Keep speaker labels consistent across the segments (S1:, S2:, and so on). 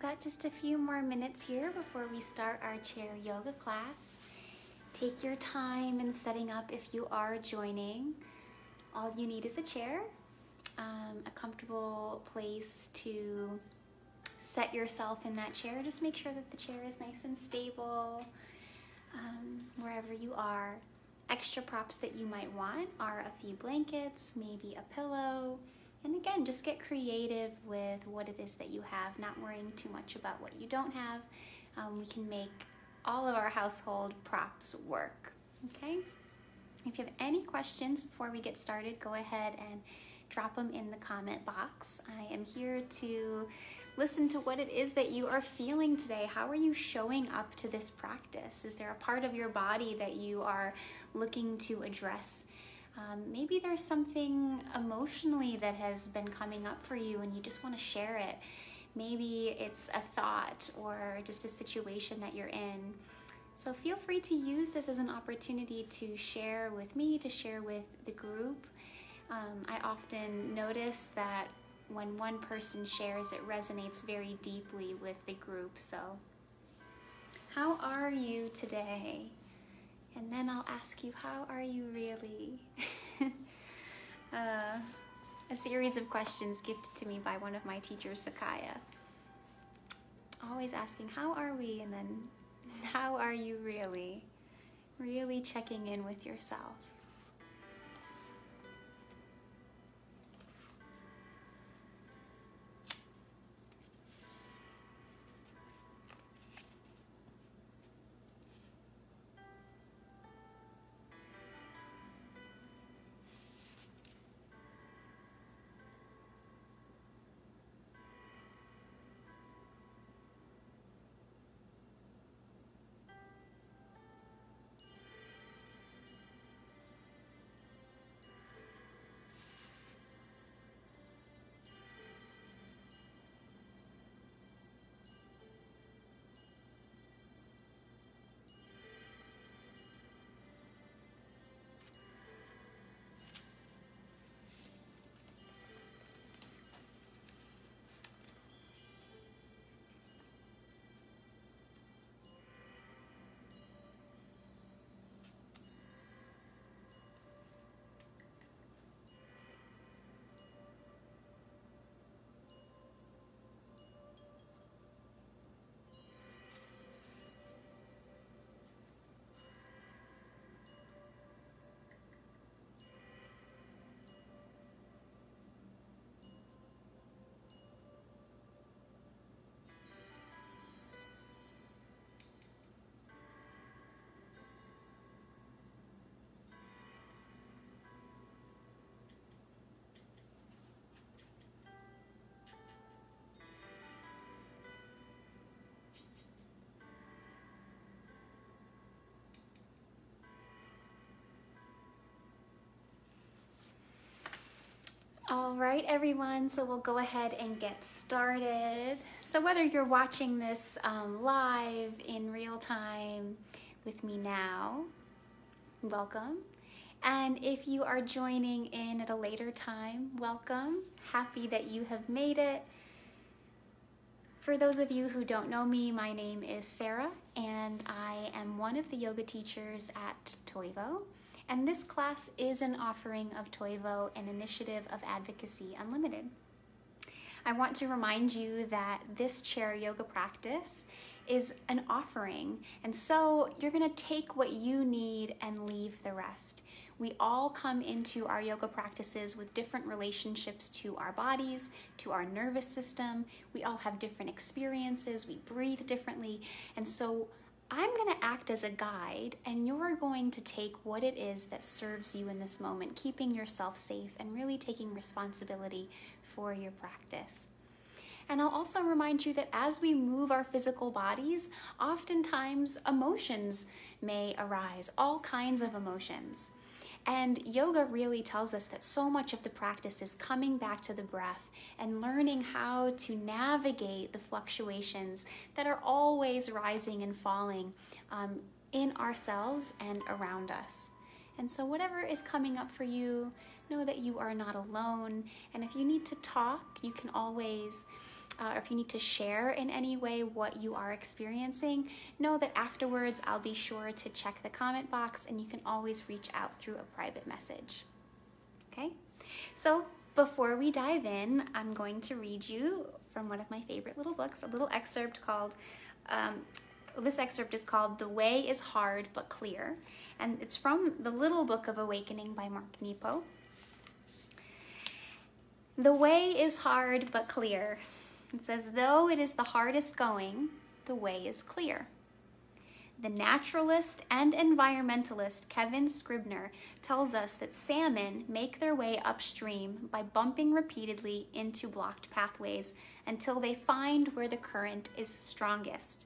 S1: got just a few more minutes here before we start our chair yoga class. Take your time in setting up if you are joining. All you need is a chair, a comfortable place to set yourself in that chair. Just make sure that the chair is nice and stable wherever you are. Extra props that you might want are a few blankets, maybe a pillow. And again, just get creative with what it is that you have, not worrying too much about what you don't have. We can make all of our household props work, okay? If you have any questions before we get started, go ahead and drop them in the comment box. I am here to listen to what it is that you are feeling today. How are you showing up to this practice? Is there a part of your body that you are looking to address? Maybe there's something emotionally that has been coming up for you and you just want to share it. Maybe it's a thought or just a situation that you're in. So feel free to use this as an opportunity to share with me, to share with the group. I often notice that when one person shares, it resonates very deeply with the group. So how are you today? And then I'll ask you, how are you really? A series of questions gifted to me by one of my teachers, Sakaya. Always asking, how are we? And then, how are you really? Really checking in with yourself. All right, everyone, so we'll go ahead and get started. So whether you're watching this live in real time with me now, welcome. And if you are joining in at a later time, welcome. Happy that you have made it. For those of you who don't know me, my name is Sarah, and I am one of the yoga teachers at Toivo. And this class is an offering of Toivo, an initiative of Advocacy Unlimited. I want to remind you that this chair yoga practice is an offering, and so you're going to take what you need and leave the rest. We all come into our yoga practices with different relationships to our bodies, to our nervous system. We all have different experiences, we breathe differently, and so I'm going to act as a guide, and you're going to take what it is that serves you in this moment, keeping yourself safe and really taking responsibility for your practice. And I'll also remind you that as we move our physical bodies, oftentimes emotions may arise, all kinds of emotions. And yoga really tells us that so much of the practice is coming back to the breath and learning how to navigate the fluctuations that are always rising and falling in ourselves and around us. And so whatever is coming up for you, know that you are not alone. And if you need to talk, you can always or if you need to share in any way what you are experiencing, know that afterwards I'll be sure to check the comment box and you can always reach out through a private message. Okay? So before we dive in, I'm going to read you from one of my favorite little books, a little excerpt called, this excerpt is called The Way is Hard but Clear, and it's from the Little Book of Awakening by Mark Nepo. The way is hard but clear. It says, though it is the hardest going, the way is clear. The naturalist and environmentalist Kevin Scribner tells us that salmon make their way upstream by bumping repeatedly into blocked pathways until they find where the current is strongest.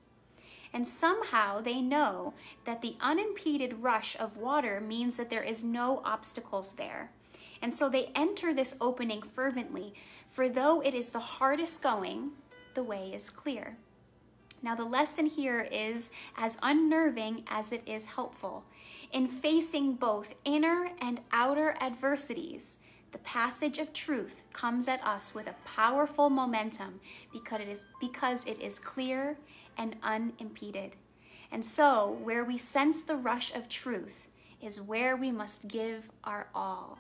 S1: And somehow they know that the unimpeded rush of water means that there is no obstacles there. And so they enter this opening fervently, for though it is the hardest going, the way is clear. Now the lesson here is as unnerving as it is helpful. In facing both inner and outer adversities, the passage of truth comes at us with a powerful momentum because it is clear and unimpeded. And so where we sense the rush of truth is where we must give our all.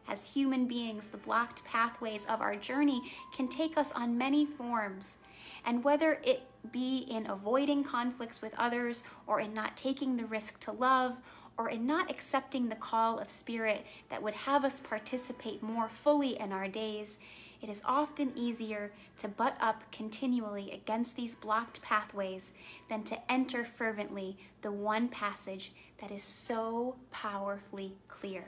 S1: As human beings, the blocked pathways of our journey can take us on many forms. And whether it be in avoiding conflicts with others, or in not taking the risk to love, or in not accepting the call of spirit that would have us participate more fully in our days, it is often easier to butt up continually against these blocked pathways than to enter fervently the one passage that is so powerfully clear.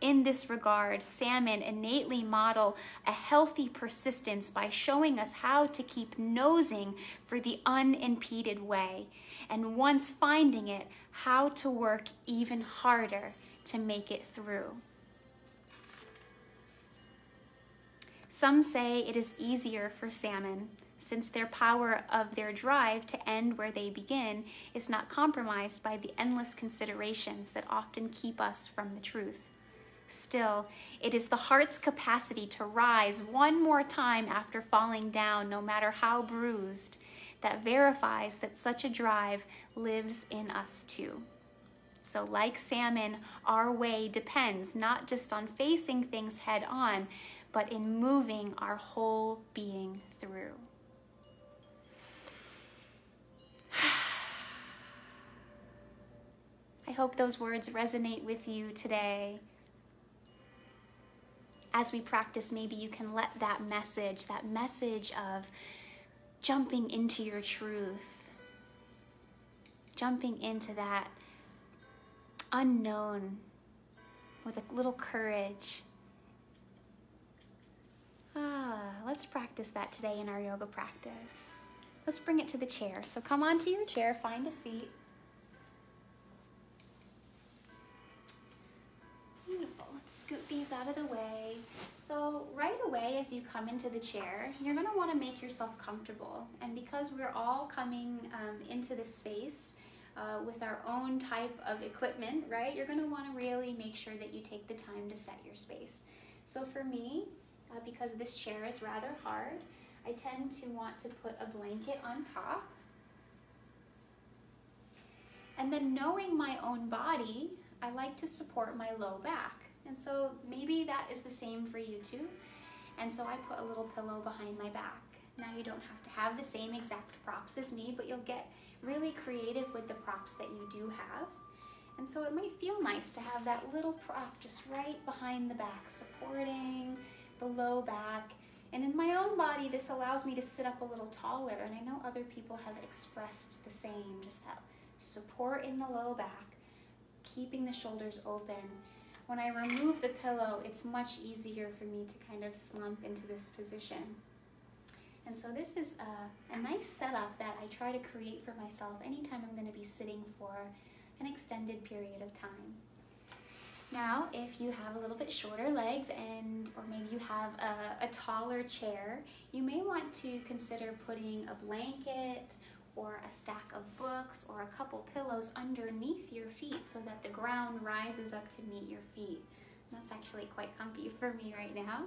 S1: In this regard, salmon innately model a healthy persistence by showing us how to keep nosing for the unimpeded way, and once finding it, how to work even harder to make it through. Some say it is easier for salmon, since their power of their drive to end where they begin is not compromised by the endless considerations that often keep us from the truth. Still, it is the heart's capacity to rise one more time after falling down, no matter how bruised, that verifies that such a drive lives in us too. So like salmon, our way depends not just on facing things head on, but in moving our whole being through. I hope those words resonate with you today. As we practice, maybe you can let that message of jumping into your truth, jumping into that unknown with a little courage. Let's practice that today in our yoga practice. Let's bring it to the chair. So come onto your chair, find a seat. Beautiful. Let's scoot these out of the way. So right away as you come into the chair, you're going to want to make yourself comfortable. And because we're all coming into this space with our own type of equipment, right, you're going to want to really make sure that you take the time to set your space. So for me, because this chair is rather hard, I tend to want to put a blanket on top. And then knowing my own body, I like to support my low back. And so maybe that is the same for you too. And so I put a little pillow behind my back. Now you don't have to have the same exact props as me, but you'll get really creative with the props that you do have. And so it might feel nice to have that little prop just right behind the back, supporting the low back. And in my own body, this allows me to sit up a little taller. And I know other people have expressed the same, just that support in the low back, keeping the shoulders open. When I remove the pillow, it's much easier for me to kind of slump into this position. And so this is a nice setup that I try to create for myself anytime I'm going to be sitting for an extended period of time. Now, if you have a little bit shorter legs or maybe you have a taller chair, you may want to consider putting a blanket or a stack of books or a couple pillows underneath your feet so that the ground rises up to meet your feet. And that's actually quite comfy for me right now.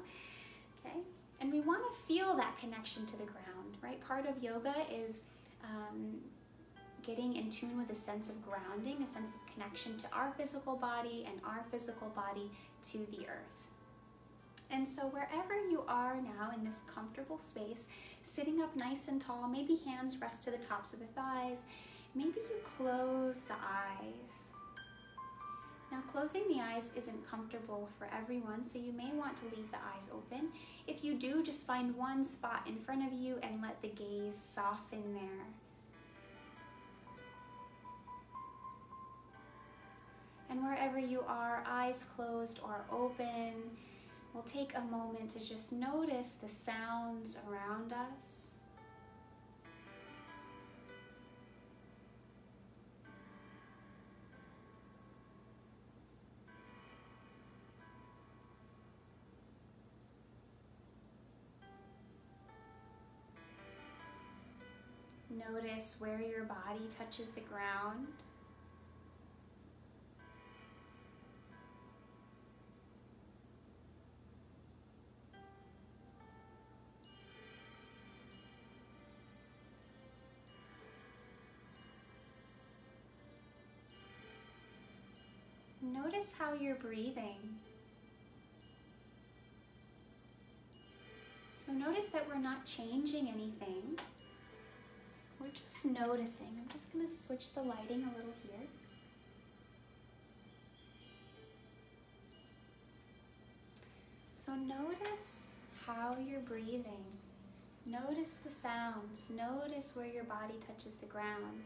S1: Okay, And we want to feel that connection to the ground, right? Part of yoga is getting in tune with a sense of grounding, a sense of connection to our physical body and our physical body to the earth. And so wherever you are now in this comfortable space, sitting up nice and tall, maybe hands rest to the tops of the thighs, maybe you close the eyes. Now, closing the eyes isn't comfortable for everyone, so you may want to leave the eyes open. If you do, just find one spot in front of you and let the gaze soften there. And wherever you are, eyes closed or open, we'll take a moment to just notice the sounds around us. Notice where your body touches the ground. Notice how you're breathing. So notice that we're not changing anything. We're just noticing. I'm just going to switch the lighting a little here. So notice how you're breathing. Notice the sounds. Notice where your body touches the ground.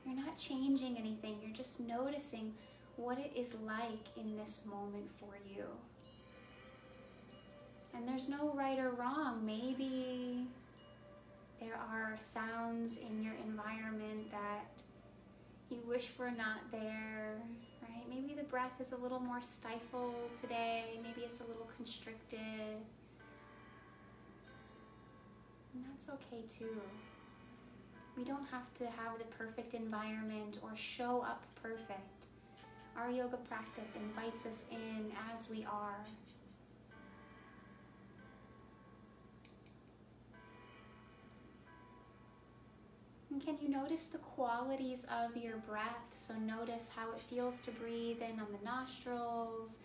S1: You're not changing anything. You're just noticing what it is like in this moment for you. And there's no right or wrong. Maybe there are sounds in your environment that you wish were not there, right? Maybe the breath is a little more stifled today. Maybe it's a little constricted. And that's okay too. We don't have to have the perfect environment or show up perfect. Our yoga practice invites us in as we are. And can you notice the qualities of your breath? So notice how it feels to breathe in on the nostrils,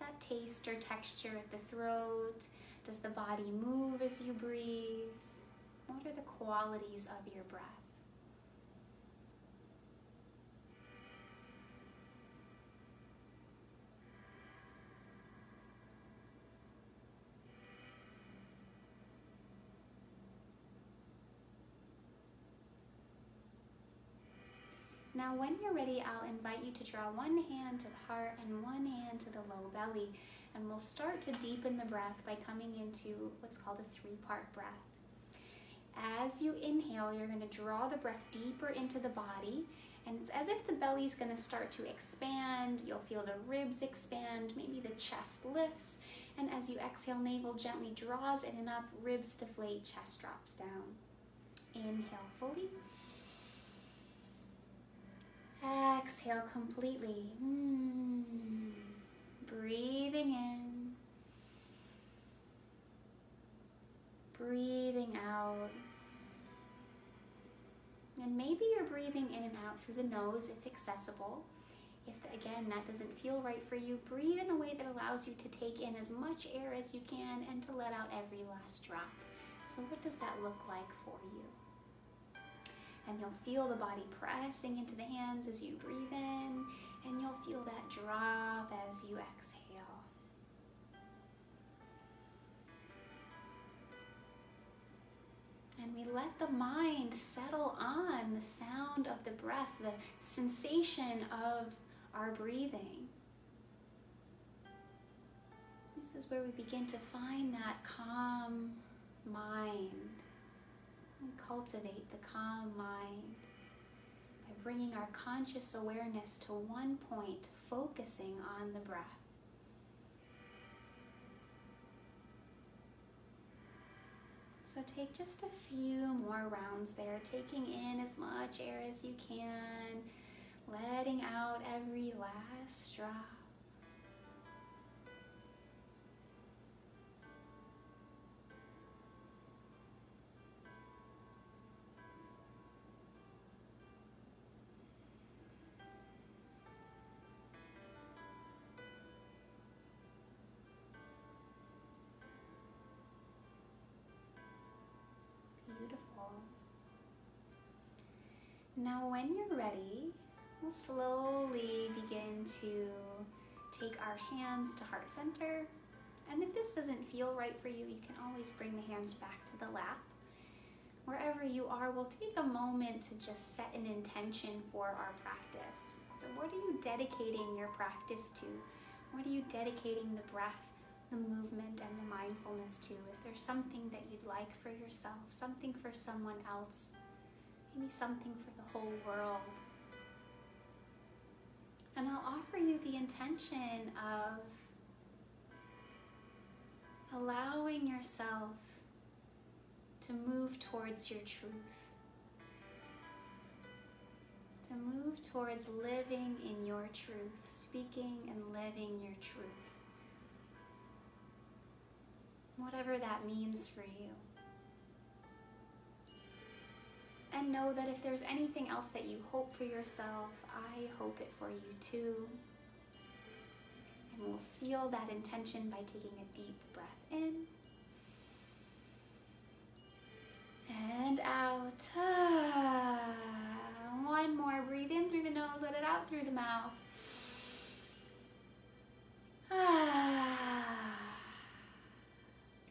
S1: that taste or texture at the throat. Does the body move as you breathe? What are the qualities of your breath? Now, when you're ready, I'll invite you to draw one hand to the heart and one hand to the low belly. And we'll start to deepen the breath by coming into what's called a three-part breath. As you inhale, you're going to draw the breath deeper into the body. And it's as if the belly's going to start to expand. You'll feel the ribs expand, maybe the chest lifts. And as you exhale, navel gently draws in and up, ribs deflate, chest drops down. Inhale fully. Exhale completely. Breathing in. Breathing out. And maybe you're breathing in and out through the nose if accessible. If, again, that doesn't feel right for you, breathe in a way that allows you to take in as much air as you can and to let out every last drop. So what does that look like for you? And you'll feel the body pressing into the hands as you breathe in, and you'll feel that drop as you exhale. And we let the mind settle on the sound of the breath, the sensation of our breathing. This is where we begin to find that calm mind. And cultivate the calm mind by bringing our conscious awareness to one point, focusing on the breath. So take just a few more rounds there, taking in as much air as you can, letting out every last drop. Now when you're ready, we'll slowly begin to take our hands to heart center. And if this doesn't feel right for you, you can always bring the hands back to the lap. Wherever you are, we'll take a moment to just set an intention for our practice. So what are you dedicating your practice to? What are you dedicating the breath, the movement, and the mindfulness to? Is there something that you'd like for yourself, something for someone else, maybe something for the whole world? And I'll offer you the intention of allowing yourself to move towards your truth, to move towards living in your truth, speaking and living your truth, whatever that means for you. And know that if there's anything else that you hope for yourself, I hope it for you too. And we'll seal that intention by taking a deep breath in and out. One more. Breathe in through the nose, let it out through the mouth.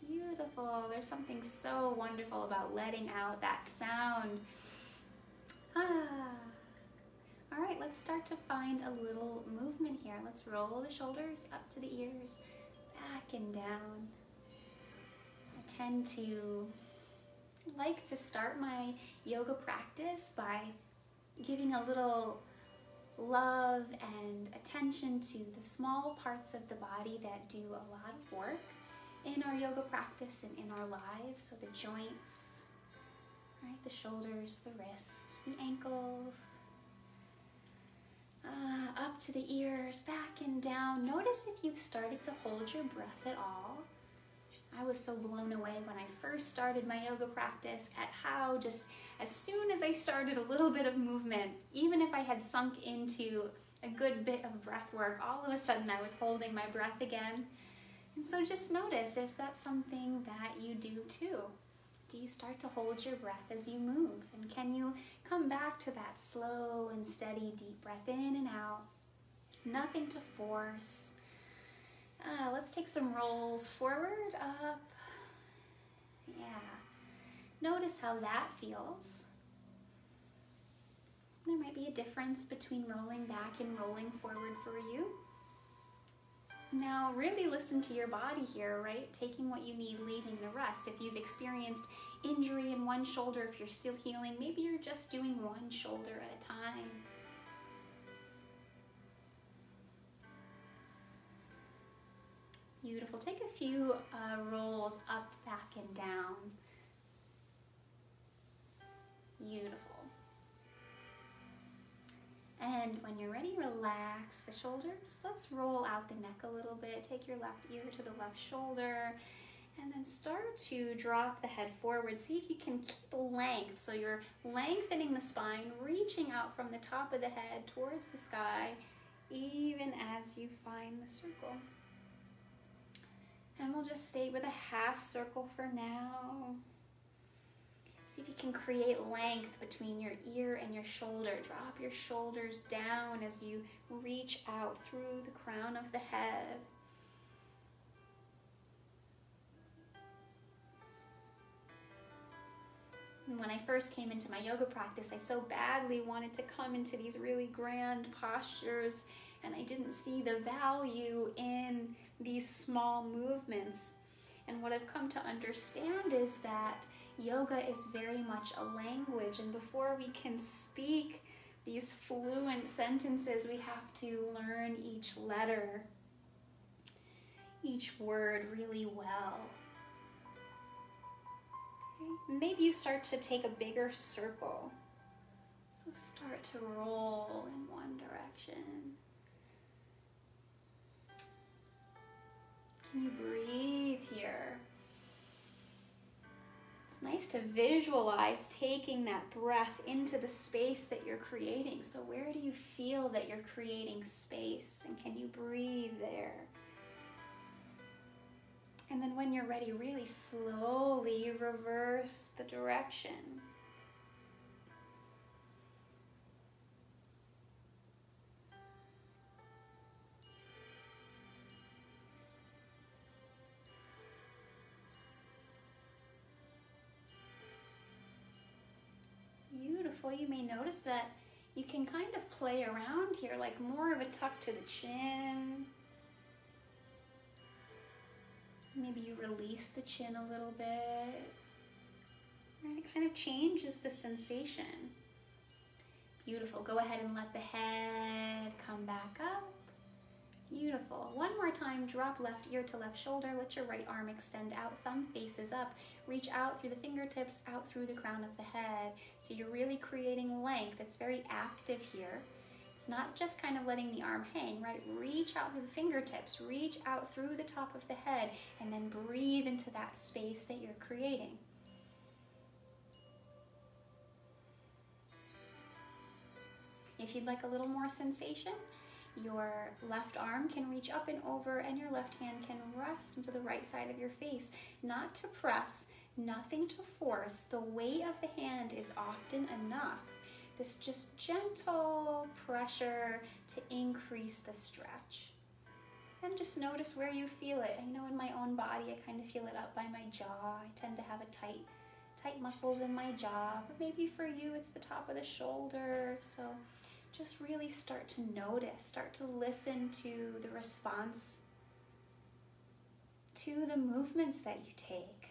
S1: Beautiful. There's something so wonderful about letting out that sound. All right, let's start to find a little movement here. Let's roll the shoulders up to the ears, back and down. I tend to like to start my yoga practice by giving a little love and attention to the small parts of the body that do a lot of work in our yoga practice and in our lives. So the joints, right? The shoulders, the wrists, the ankles, up to the ears, back and down. Notice if you've started to hold your breath at all. I was so blown away when I first started my yoga practice at how just as soon as I started a little bit of movement, even if I had sunk into a good bit of breath work, all of a sudden I was holding my breath again. And so just notice if that's something that you do too. Do you start to hold your breath as you move? And can you come back to that slow and steady deep breath in and out? Nothing to force. Let's take some rolls forward, up. Yeah. Notice how that feels. There might be a difference between rolling back and rolling forward for you. Now really listen to your body here, right? Taking what you need, leaving the rest. If you've experienced injury in one shoulder, if you're still healing, maybe you're just doing one shoulder at a time. Beautiful. Take a few rolls up, back, and down. Beautiful. And when you're ready, relax the shoulders. Let's roll out the neck a little bit. Take your left ear to the left shoulder and then start to drop the head forward. See if you can keep length. So you're lengthening the spine, reaching out from the top of the head towards the sky, even as you find the circle. And we'll just stay with a half circle for now. See if you can create length between your ear and your shoulder. Drop your shoulders down as you reach out through the crown of the head. And when I first came into my yoga practice, I so badly wanted to come into these really grand postures, and I didn't see the value in these small movements. And what I've come to understand is that yoga is very much a language, and before we can speak these fluent sentences, we have to learn each letter, each word really well. Okay? Maybe you start to take a bigger circle. So start to roll in one direction. Can you breathe here? It's nice to visualize taking that breath into the space that you're creating. So where do you feel that you're creating space? And can you breathe there? And then when you're ready, really slowly reverse the direction. beautiful. You may notice that you can kind of play around here, like more of a tuck to the chin. Maybe you release the chin a little bit. And it kind of changes the sensation. Beautiful. Go ahead and let the head come back up. Beautiful. One more time, drop left ear to left shoulder. Let your right arm extend out, thumb faces up. Reach out through the fingertips, out through the crown of the head. So you're really creating length. It's very active here. It's not just kind of letting the arm hang, right? Reach out through the fingertips, reach out through the top of the head, and then breathe into that space that you're creating. If you'd like a little more sensation, your left arm can reach up and over, and your left hand can rest into the right side of your face. Not to press, nothing to force. The weight of the hand is often enough. This just gentle pressure to increase the stretch. And just notice where you feel it. I know in my own body, I kind of feel it up by my jaw. I tend to have a tight muscles in my jaw. But maybe for you, it's the top of the shoulder. So just really start to notice, start to listen to the response to the movements that you take.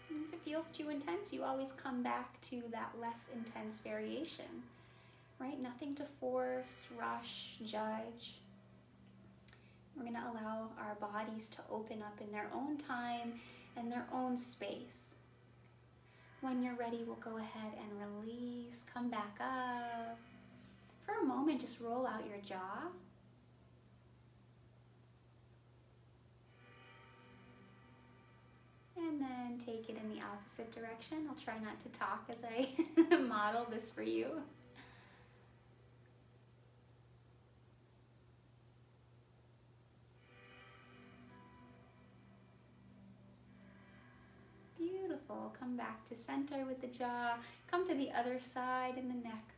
S1: And if it feels too intense, you always come back to that less intense variation, right? Nothing to force, rush, judge. We're going to allow our bodies to open up in their own time and their own space. When you're ready, we'll go ahead and release, come back up. For a moment, just roll out your jaw. And then take it in the opposite direction. I'll try not to talk as I model this for you. Beautiful. Come back to center with the jaw. Come to the other side in the neck.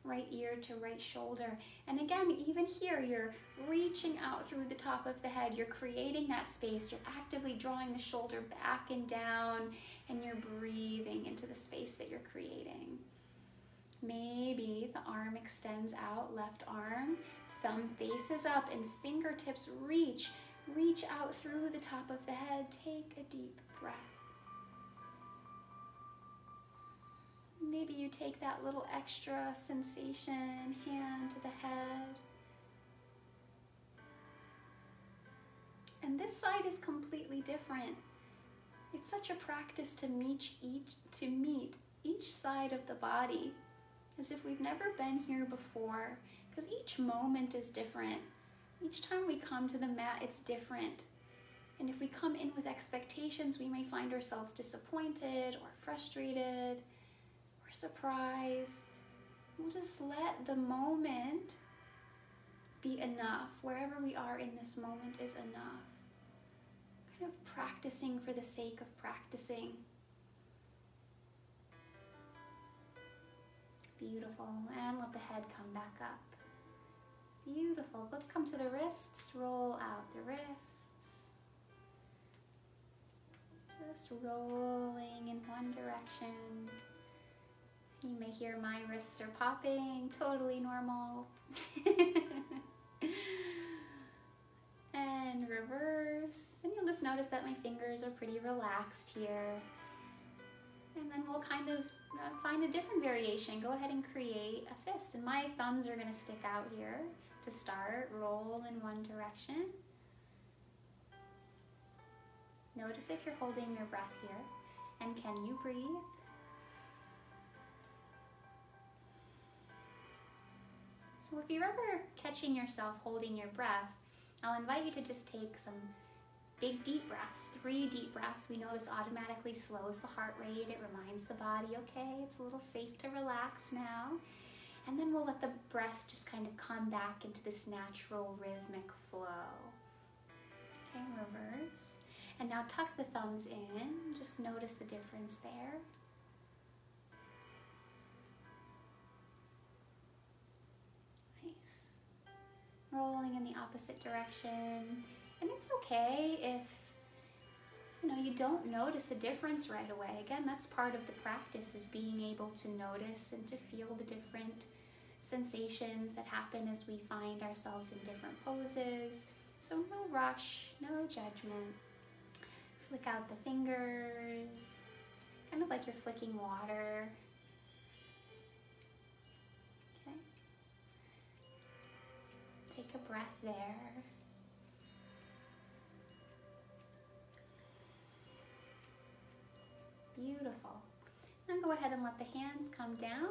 S1: Right ear to right shoulder. And again, even here, you're reaching out through the top of the head. You're creating that space. You're actively drawing the shoulder back and down, and you're breathing into the space that you're creating. Maybe the arm extends out, left arm, thumb faces up, and fingertips reach out through the top of the head. Take a deep breath. Maybe you take that little extra sensation, hand to the head. And this side is completely different. It's such a practice to meet each side of the body as if we've never been here before, because each moment is different. Each time we come to the mat, it's different. And if we come in with expectations, we may find ourselves disappointed or frustrated, surprised. We'll just let the moment be enough. Wherever we are in this moment is enough. Kind of practicing for the sake of practicing. Beautiful. And let the head come back up. Beautiful. Let's come to the wrists. Roll out the wrists. Just rolling in one direction. You may hear my wrists are popping, totally normal. And reverse. And you'll just notice that my fingers are pretty relaxed here. And then we'll kind of find a different variation. Go ahead and create a fist. And my thumbs are going to stick out here to start. Roll in one direction. Notice if you're holding your breath here. And can you breathe? So if you're ever catching yourself holding your breath, I'll invite you to just take some big deep breaths, 3 deep breaths. We know this automatically slows the heart rate. It reminds the body, okay, it's a little safe to relax now. And then we'll let the breath just kind of come back into this natural rhythmic flow. Okay, reverse. And now tuck the thumbs in. Just notice the difference there. rolling in the opposite direction. And it's okay if, you don't notice a difference right away. Again, that's part of the practice, is being able to notice and to feel the different sensations that happen as we find ourselves in different poses. So no rush, no judgment. Flick out the fingers, kind of like you're flicking water. Okay. Take a breath there. Beautiful. Now go ahead and let the hands come down.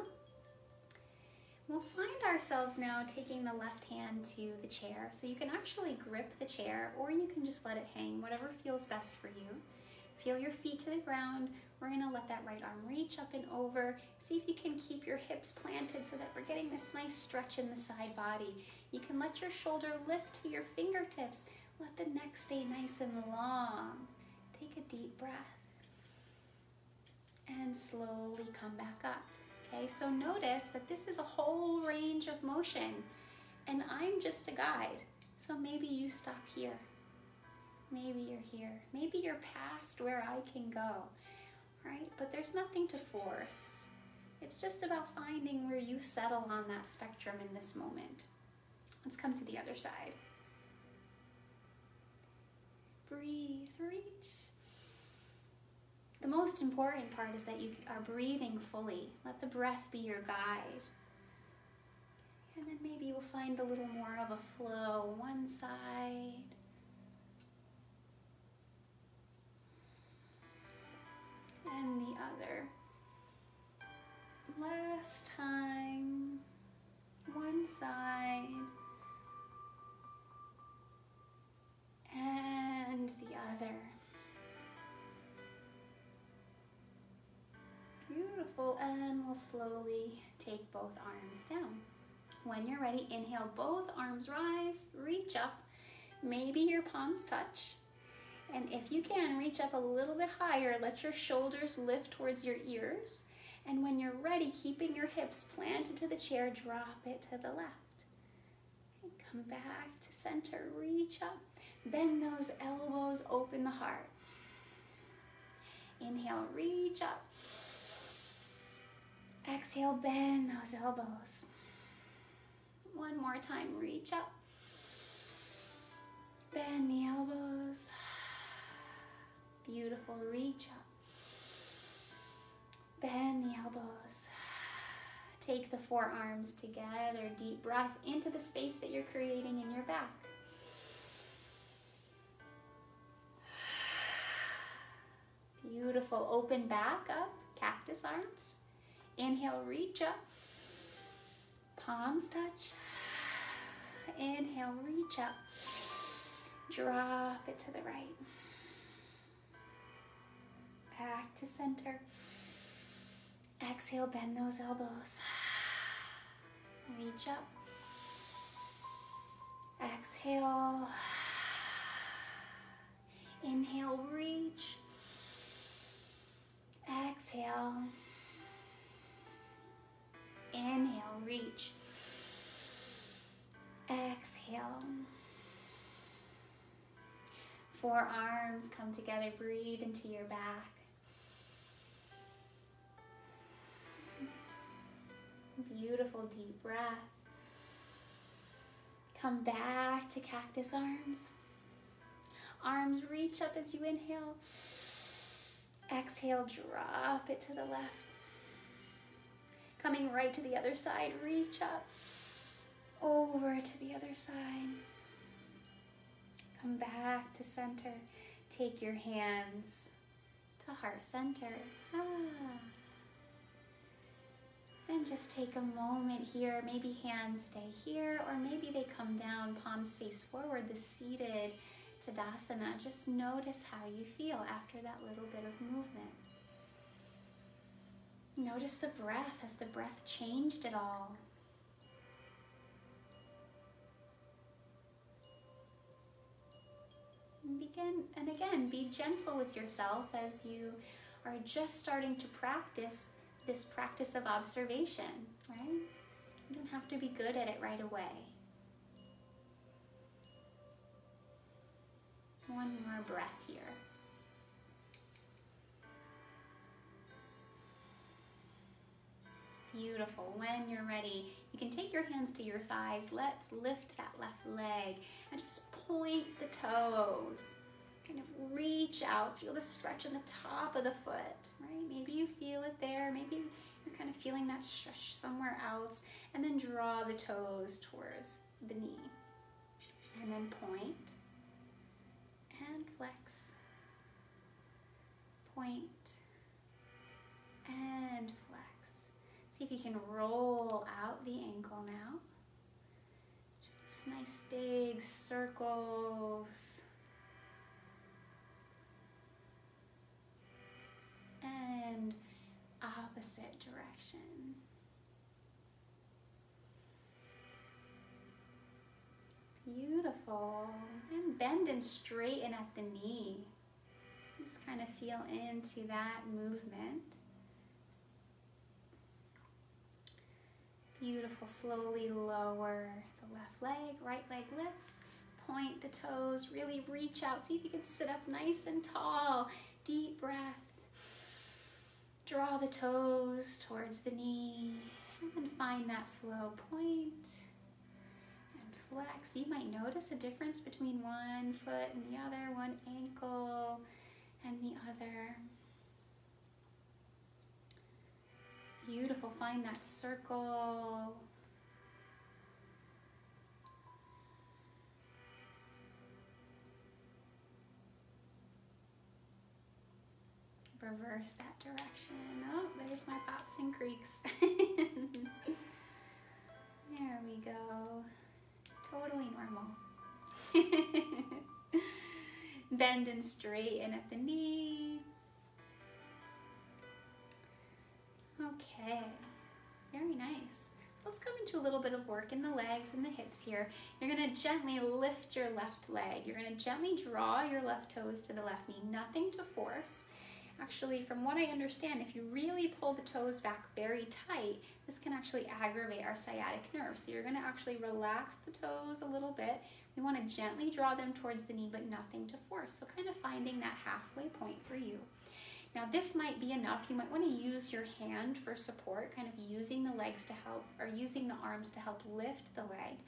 S1: We'll find ourselves now taking the left hand to the chair. So you can actually grip the chair, or you can just let it hang, whatever feels best for you. Feel your feet to the ground. We're gonna let that right arm reach up and over. See if you can keep your hips planted so that we're getting this nice stretch in the side body. You can let your shoulder lift to your fingertips. Let the neck stay nice and long. Take a deep breath. And slowly come back up. Okay, so notice that this is a whole range of motion, and I'm just a guide. So maybe you stop here. Maybe you're here. Maybe you're past where I can go, right? But there's nothing to force. It's just about finding where you settle on that spectrum in this moment. Let's come to the other side. Breathe, reach. The most important part is that you are breathing fully. Let the breath be your guide. And then maybe you'll find a little more of a flow. One side. And the other. Last time. One side. And the other. Beautiful, and we'll slowly take both arms down. When you're ready, inhale, both arms rise, reach up. Maybe your palms touch. And if you can, reach up a little bit higher. Let your shoulders lift towards your ears. And when you're ready, keeping your hips planted to the chair, drop it to the left. And come back to center, reach up. Bend those elbows, open the heart. Inhale, reach up. Exhale, bend those elbows. One more time, reach up. Bend the elbows. Beautiful, reach up. Bend the elbows. Take the forearms together. Deep breath into the space that you're creating in your back. Beautiful, open back up, cactus arms. Inhale, reach up, palms touch. Inhale, reach up, drop it to the right. Back to center. Exhale, bend those elbows. Reach up. Exhale. Inhale, reach. Exhale. Inhale, reach. Exhale. Forearms come together, breathe into your back. Beautiful deep breath. Come back to cactus arms. Arms reach up as you inhale. Exhale, drop it to the left. Coming right to the other side, reach up. Over to the other side. Come back to center. Take your hands to heart center. And just take a moment here. Maybe hands stay here, or maybe they come down, palms face forward, the seated Tadasana. Just notice how you feel after that little bit of movement. Notice the breath. Has the breath changed at all? And again, be gentle with yourself as you are just starting to practice this practice of observation, right? You don't have to be good at it right away. One more breath here. Beautiful. When you're ready, you can take your hands to your thighs. Let's lift that left leg and just point the toes. Kind of reach out, feel the stretch in the top of the foot, right? Maybe you feel it there, maybe you're kind of feeling that stretch somewhere else, and then draw the toes towards the knee. And then point and flex. Point and flex. See if you can roll out the ankle now. Just nice big circles. And opposite direction. Beautiful. And bend and straighten at the knee. Just kind of feel into that movement. Beautiful. Slowly lower the left leg, right leg lifts. Point the toes, really reach out. See if you can sit up nice and tall. Deep breath. Draw the toes towards the knee and then find that flow. Point and flex. You might notice a difference between one foot and the other, one ankle and the other. Beautiful. Find that circle. Reverse that direction. Oh, there's my pops and creaks. There we go. Totally normal. Bend and straighten at the knee. Okay, very nice. Let's come into a little bit of work in the legs and the hips here. You're gonna gently lift your left leg. You're gonna gently draw your left toes to the left knee, nothing to force. Actually, from what I understand, if you really pull the toes back very tight, this can actually aggravate our sciatic nerve. So you're gonna actually relax the toes a little bit. We wanna gently draw them towards the knee, but nothing to force. So kind of finding that halfway point for you. Now this might be enough. You might wanna use your hand for support, kind of using the legs to help, or using the arms to help lift the leg.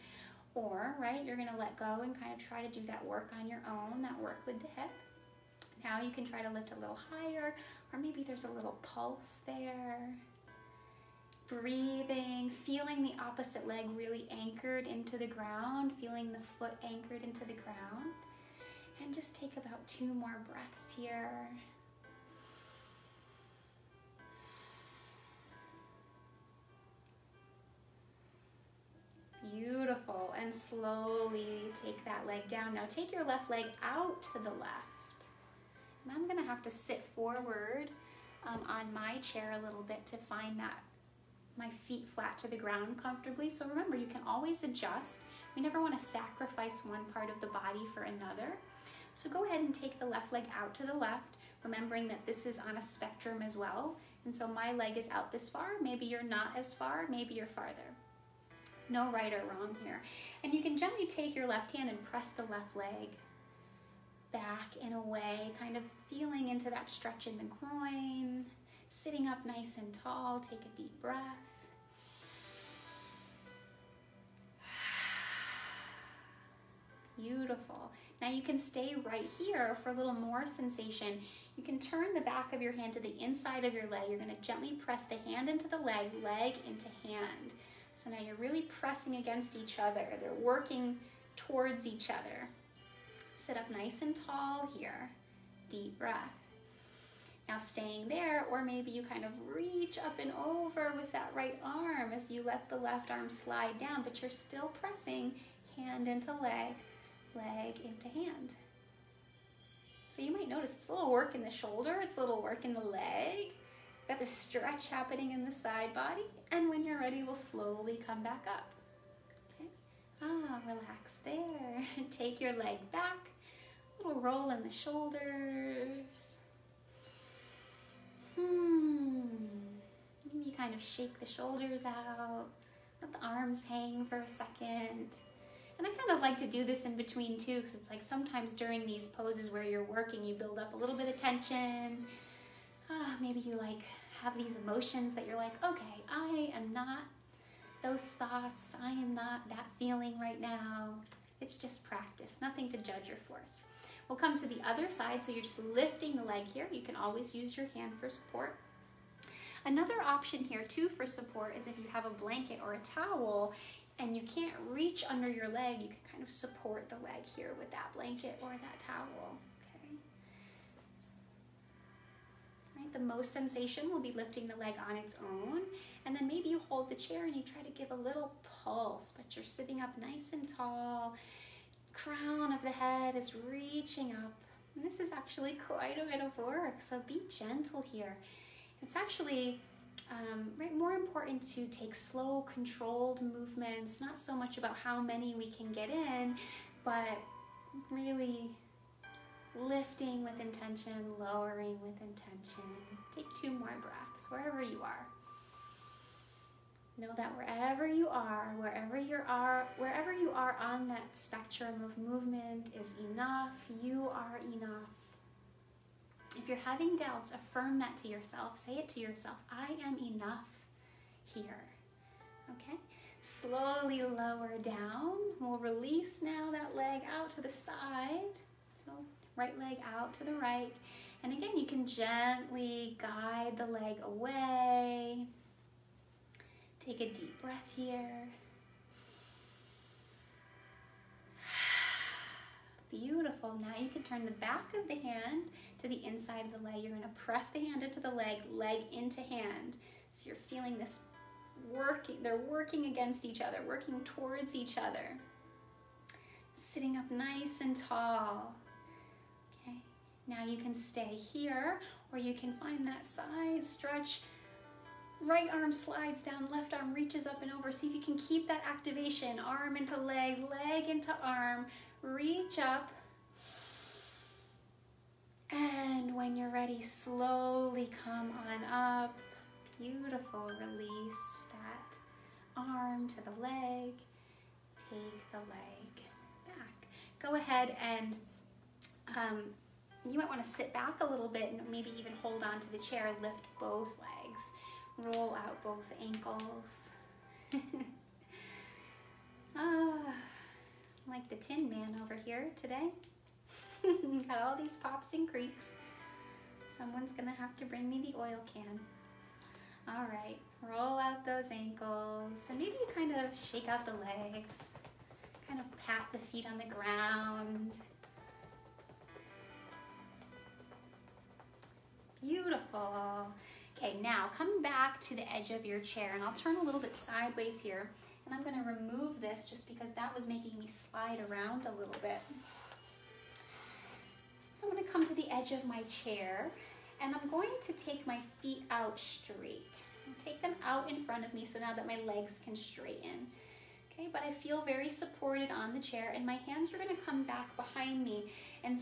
S1: Or, right, you're gonna let go and kind of try to do that work on your own, that work with the hip. Now you can try to lift a little higher, or maybe there's a little pulse there. Breathing, feeling the opposite leg really anchored into the ground, feeling the foot anchored into the ground. And just take about 2 more breaths here. Beautiful. And slowly take that leg down. Now take your left leg out to the left. And I'm gonna have to sit forward on my chair a little bit to find that my feet flat to the ground comfortably. So remember, you can always adjust. We never wanna sacrifice one part of the body for another. So go ahead and take the left leg out to the left, remembering that this is on a spectrum as well. And so my leg is out this far. Maybe you're not as far, maybe you're farther. No right or wrong here. And you can gently take your left hand and press the left leg back in a way, kind of feeling into that stretch in the groin, sitting up nice and tall. Take a deep breath. Beautiful. Now you can stay right here for a little more sensation. You can turn the back of your hand to the inside of your leg. You're going to gently press the hand into the leg, leg into hand. So now you're really pressing against each other. They're working towards each other. Sit up nice and tall here. Deep breath. Now staying there, or maybe you kind of reach up and over with that right arm as you let the left arm slide down, but you're still pressing hand into leg, leg into hand. So you might notice it's a little work in the shoulder, it's a little work in the leg. Got the stretch happening in the side body, and when you're ready, we'll slowly come back up. Relax there. Take your leg back. A little roll in the shoulders. You kind of shake the shoulders out. Let the arms hang for a second. And I kind of like to do this in between too, because it's like sometimes during these poses where you're working, you build up a little bit of tension. Maybe you like have these emotions that you're like, okay, I am not those thoughts, I am not that feeling right now. It's just practice, nothing to judge or force. We'll come to the other side, so you're just lifting the leg here. You can always use your hand for support. Another option here too for support is if you have a blanket or a towel and you can't reach under your leg, you can kind of support the leg here with that blanket or that towel. Okay. Right, the most sensation will be lifting the leg on its own, and then maybe you hold the chair and you try to give a little pulse, but you're sitting up nice and tall. Crown of the head is reaching up. And this is actually quite a bit of work, so be gentle here. It's actually more important to take slow, controlled movements, not so much about how many we can get in, but really lifting with intention, lowering with intention. Take 2 more breaths, wherever you are. Know that wherever you are on that spectrum of movement is enough. You are enough. If you're having doubts, affirm that to yourself. Say it to yourself. I am enough here. Okay? Slowly lower down. We'll release now that leg out to the side. So right leg out to the right. And again, you can gently guide the leg away. Take a deep breath here. Beautiful. Now you can turn the back of the hand to the inside of the leg. You're going to press the hand into the leg into hand. So you're feeling this working. They're working against each other, working towards each other. Sitting up nice and tall. Okay. Now you can stay here, or you can find that side stretch. Right arm slides down, left arm reaches up and over. See if you can keep that activation. Arm into leg, leg into arm. Reach up. And when you're ready, slowly come on up. Beautiful. Release that arm to the leg. Take the leg back. Go ahead and you might want to sit back a little bit and maybe even hold on to the chair. Lift both legs. Roll out both ankles. Like the Tin Man over here today. Got all these pops and creaks. Someone's gonna have to bring me the oil can. All right, roll out those ankles. And maybe you kind of shake out the legs. Kind of pat the feet on the ground. Beautiful. Okay, now come back to the edge of your chair, and I'll turn a little bit sideways here, and I'm going to remove this just because that was making me slide around a little bit. So I'm going to come to the edge of my chair, and I'm going to take my feet out straight. I'll take them out in front of me so now that my legs can straighten. Okay, but I feel very supported on the chair, and my hands are going to come back behind me and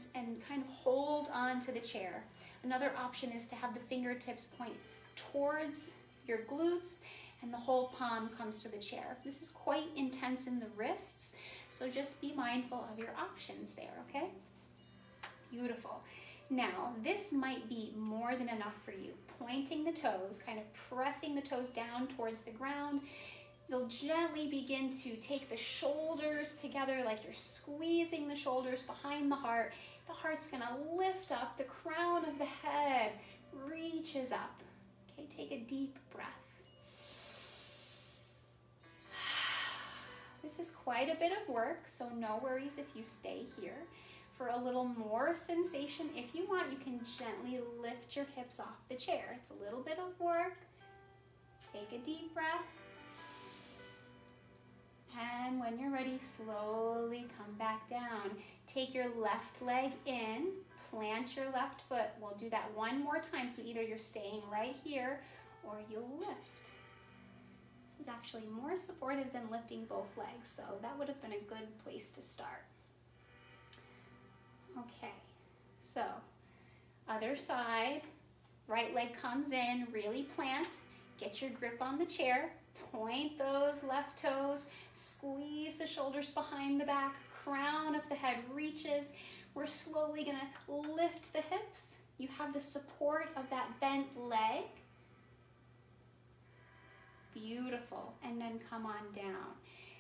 S1: kind of hold on to the chair. Another option is to have the fingertips point towards your glutes and the whole palm comes to the chair. This is quite intense in the wrists, so just be mindful of your options there, okay? Beautiful. Now, this might be more than enough for you. Pointing the toes, kind of pressing the toes down towards the ground. You'll gently begin to take the shoulders together like you're squeezing the shoulders behind the heart. The heart's gonna lift up, the crown of the head reaches up. Okay, take a deep breath. This is quite a bit of work, so no worries if you stay here. For a little more sensation, if you want, you can gently lift your hips off the chair. It's a little bit of work. Take a deep breath. And when you're ready, slowly come back down. Take your left leg in, plant your left foot. We'll do that one more time, so either you're staying right here or you'll lift. This is actually more supportive than lifting both legs, so that would have been a good place to start. Okay, so other side, right leg comes in, really plant, get your grip on the chair. Point those left toes, squeeze the shoulders behind the back, crown of the head reaches. We're slowly gonna lift the hips. You have the support of that bent leg. Beautiful. And then come on down.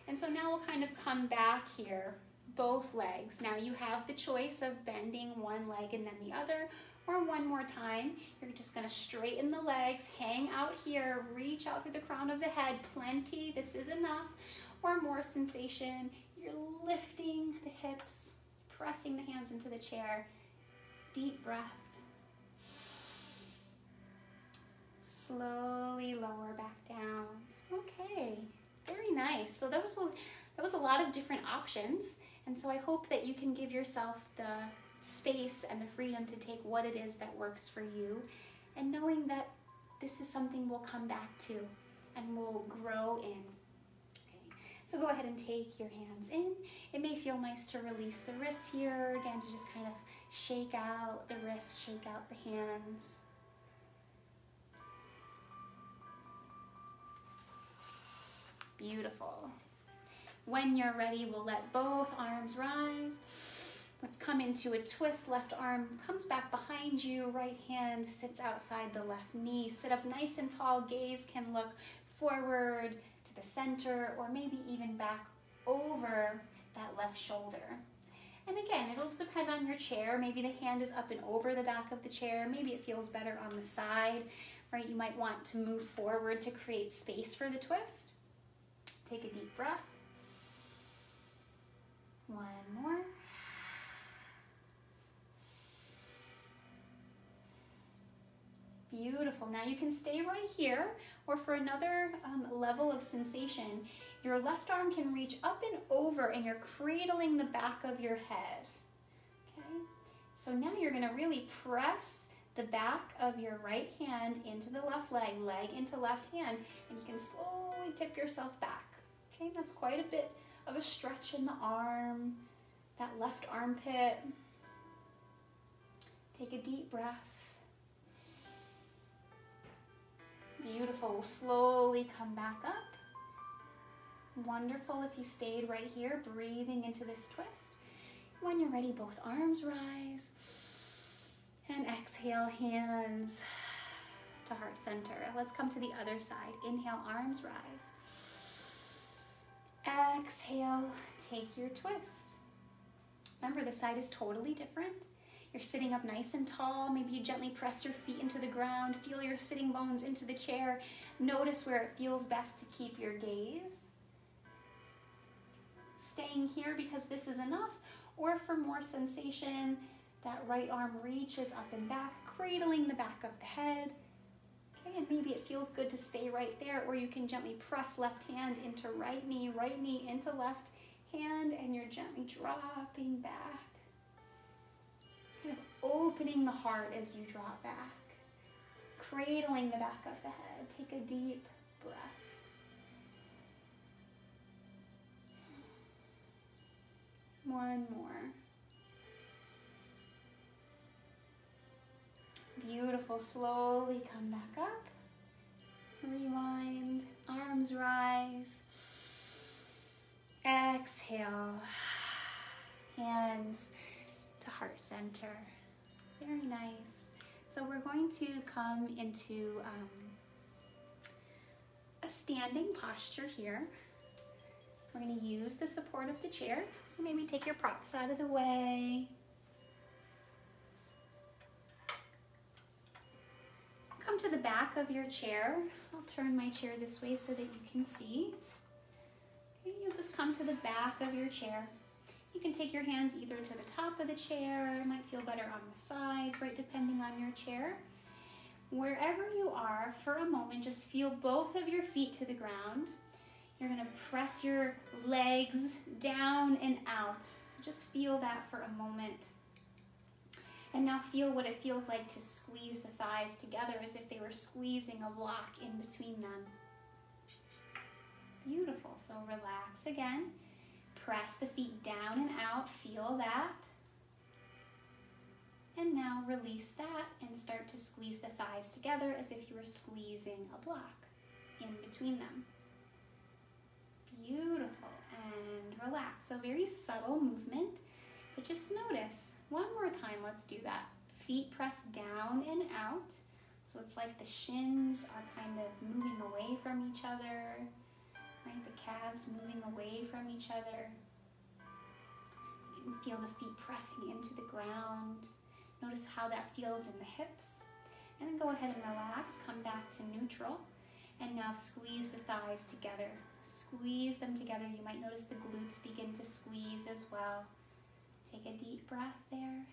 S1: And so now we'll kind of come back here, both legs. Now you have the choice of bending one leg and then the other, or one more time, you're just gonna straighten the legs, hang out here, reach out through the crown of the head, plenty, this is enough. Or more sensation, you're lifting the hips, pressing the hands into the chair. Deep breath. Slowly lower back down. Okay, very nice. So that was a lot of different options. And so I hope that you can give yourself the space and the freedom to take what it is that works for you, and knowing that this is something we'll come back to and we'll grow in. Okay. So go ahead and take your hands in. It may feel nice to release the wrists here, again, to just kind of shake out the wrists, shake out the hands. Beautiful. When you're ready, we'll let both arms rise. Let's come into a twist. Left arm comes back behind you. Right hand sits outside the left knee. Sit up nice and tall. Gaze can look forward to the center, or maybe even back over that left shoulder. And again, it'll depend on your chair. Maybe the hand is up and over the back of the chair. Maybe it feels better on the side, right? You might want to move forward to create space for the twist. Take a deep breath. One more. Beautiful. Now you can stay right here, or for another level of sensation, your left arm can reach up and over and you're cradling the back of your head. Okay? So now you're going to really press the back of your right hand into the left leg, leg into left hand, and you can slowly tip yourself back. Okay? That's quite a bit of a stretch in the arm, that left armpit. Take a deep breath. Beautiful. We'll slowly come back up. Wonderful if you stayed right here, breathing into this twist. When you're ready, both arms rise. And exhale, hands to heart center. Let's come to the other side. Inhale, arms rise. Exhale, take your twist. Remember, the side is totally different. You're sitting up nice and tall. Maybe you gently press your feet into the ground. Feel your sitting bones into the chair. Notice where it feels best to keep your gaze. Staying here because this is enough, or for more sensation, that right arm reaches up and back, cradling the back of the head. Okay, and maybe it feels good to stay right there, or you can gently press left hand into right knee into left hand, and you're gently dropping back. Kind of opening the heart as you drop back, cradling the back of the head. Take a deep breath. One more. Beautiful. Slowly come back up. Rewind. Arms rise. Exhale. Hands to heart center. Very nice. So we're going to come into a standing posture here. We're going to use the support of the chair. So maybe take your props out of the way. Come to the back of your chair. I'll turn my chair this way so that you can see. Okay, you'll just come to the back of your chair. You can take your hands either to the top of the chair, it might feel better on the sides, right, depending on your chair. Wherever you are, for a moment, just feel both of your feet to the ground. You're gonna press your legs down and out. So just feel that for a moment. And now feel what it feels like to squeeze the thighs together as if they were squeezing a block in between them. Beautiful, so relax again. Press the feet down and out, feel that. And now release that and start to squeeze the thighs together as if you were squeezing a block in between them. Beautiful, and relax. So very subtle movement, but just notice. One more time, let's do that. Feet pressed down and out. So it's like the shins are kind of moving away from each other, right? The calves moving away from each other. You can feel the feet pressing into the ground. Notice how that feels in the hips. And then go ahead and relax, come back to neutral. And now squeeze the thighs together. Squeeze them together. You might notice the glutes begin to squeeze as well. Take a deep breath there.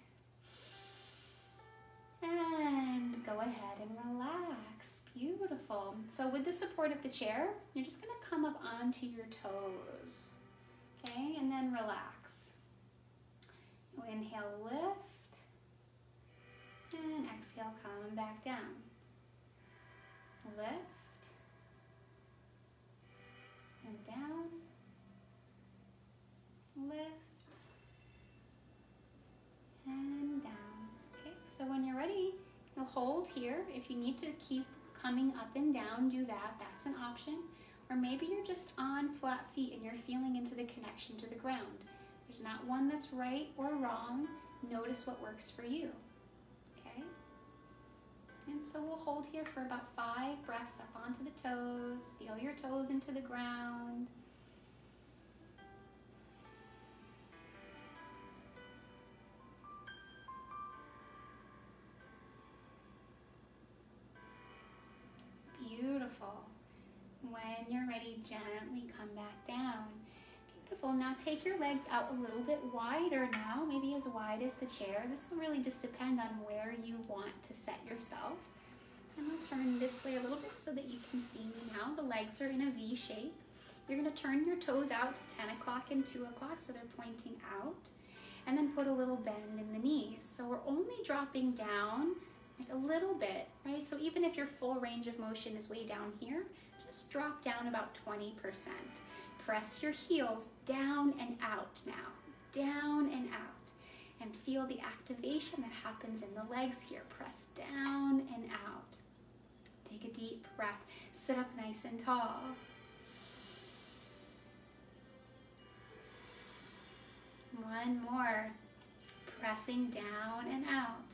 S1: And go ahead and relax. Beautiful. So with the support of the chair, you're just going to come up onto your toes. Okay, and then relax. You'll inhale, lift. And exhale, come back down. Lift. And down. Lift. And down. Okay, so when you're ready, you'll hold here. If you need to keep coming up and down, do that. That's an option. Or maybe you're just on flat feet and you're feeling into the connection to the ground. There's not one that's right or wrong. Notice what works for you. Okay? And so we'll hold here for about 5 breaths up onto the toes. Feel your toes into the ground. Beautiful. When you're ready, gently come back down. Beautiful. Now take your legs out a little bit wider now, maybe as wide as the chair. This will really just depend on where you want to set yourself. And I'll turn this way a little bit so that you can see me now. The legs are in a V shape. You're going to turn your toes out to 10 o'clock and 2 o'clock so they're pointing out. And then put a little bend in the knees. So we're only dropping down like a little bit, right? So even if your full range of motion is way down here, just drop down about 20%. Press your heels down and out now, down and out. And feel the activation that happens in the legs here. Press down and out. Take a deep breath. Sit up nice and tall. One more. Pressing down and out.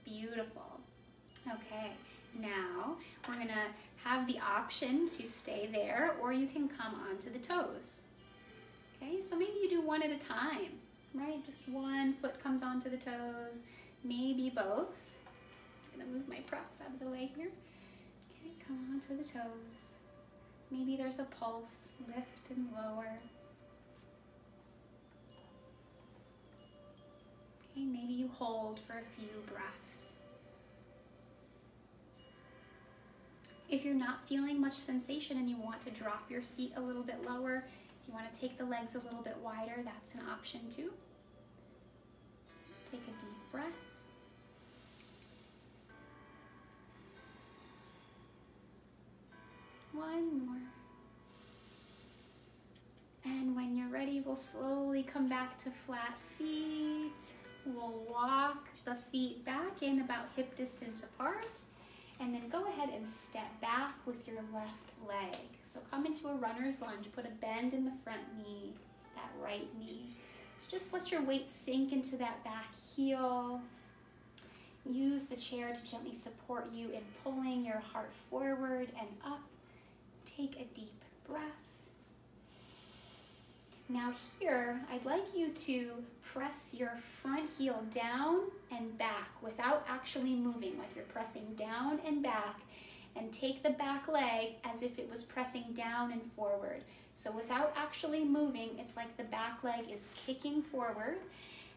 S1: Beautiful. Okay, now we're gonna have the option to stay there or you can come onto the toes. Okay, so maybe you do one at a time, right? Just one foot comes onto the toes, maybe both. I'm gonna move my props out of the way here. Okay, come onto the toes. Maybe there's a pulse, lift and lower. Okay, maybe you hold for a few breaths. If you're not feeling much sensation and you want to drop your seat a little bit lower, if you want to take the legs a little bit wider, that's an option too. Take a deep breath. One more. And when you're ready, we'll slowly come back to flat feet. We'll walk the feet back in about hip distance apart. And then go ahead and step back with your left leg. So come into a runner's lunge. Put a bend in the front knee, that right knee. So just let your weight sink into that back heel. Use the chair to gently support you in pulling your heart forward and up. Take a deep breath. Now here, I'd like you to press your front heel down and back without actually moving, like you're pressing down and back, and take the back leg as if it was pressing down and forward. So without actually moving, it's like the back leg is kicking forward,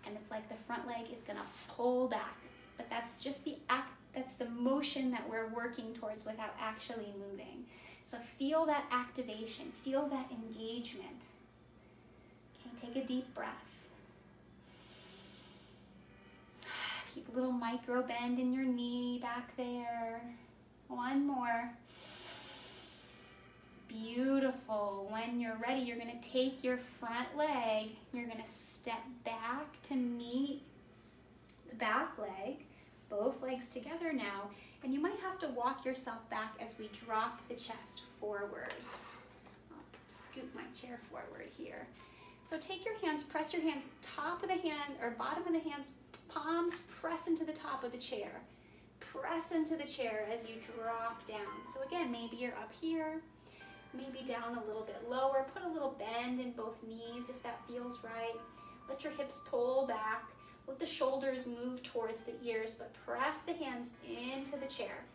S1: and it's like the front leg is gonna pull back. But that's just the act, that's the motion that we're working towards without actually moving. So feel that activation, feel that engagement. Take a deep breath. Keep a little micro bend in your knee back there. One more. Beautiful. When you're ready, you're going to take your front leg. You're going to step back to meet the back leg. Both legs together now. And you might have to walk yourself back as we drop the chest forward. I'll scoot my chair forward here. So take your hands, press your hands, top of the hand or bottom of the hands, palms press into the top of the chair. Press into the chair as you drop down. So again, maybe you're up here, maybe down a little bit lower. Put a little bend in both knees if that feels right. Let your hips pull back. Let the shoulders move towards the ears, but press the hands into the chair.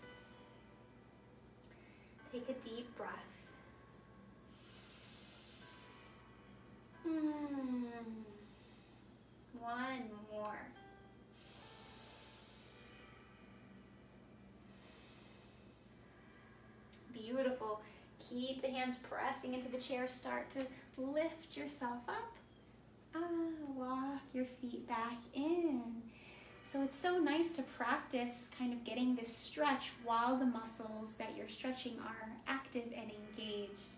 S1: Take a deep breath. One more. Beautiful. Keep the hands pressing into the chair. Start to lift yourself up. Walk your feet back in. So it's so nice to practice kind of getting this stretch while the muscles that you're stretching are active and engaged.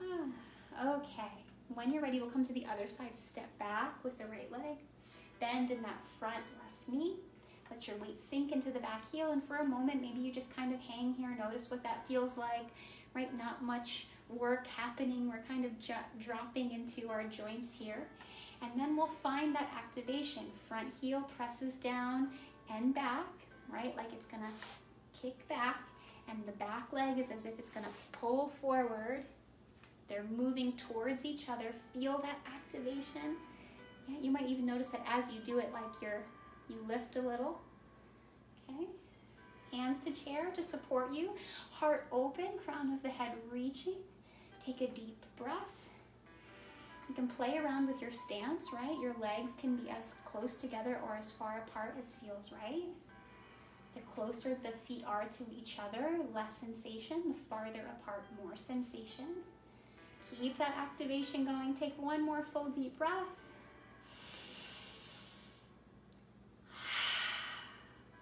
S1: Okay. When you're ready, we'll come to the other side. Step back with the right leg. Bend in that front left knee. Let your weight sink into the back heel, and for a moment, maybe you just kind of hang here. Notice what that feels like, right? Not much work happening. We're kind of dropping into our joints here. And then we'll find that activation. Front heel presses down and back, right? Like it's gonna kick back, and the back leg is as if it's gonna pull forward. They're moving towards each other. Feel that activation. Yeah, you might even notice that as you do it, like you lift a little. Okay. Hands to chair to support you. Heart open, crown of the head reaching. Take a deep breath. You can play around with your stance, right? Your legs can be as close together or as far apart as feels right. The closer the feet are to each other, less sensation. The farther apart, more sensation. Keep that activation going. Take one more full deep breath.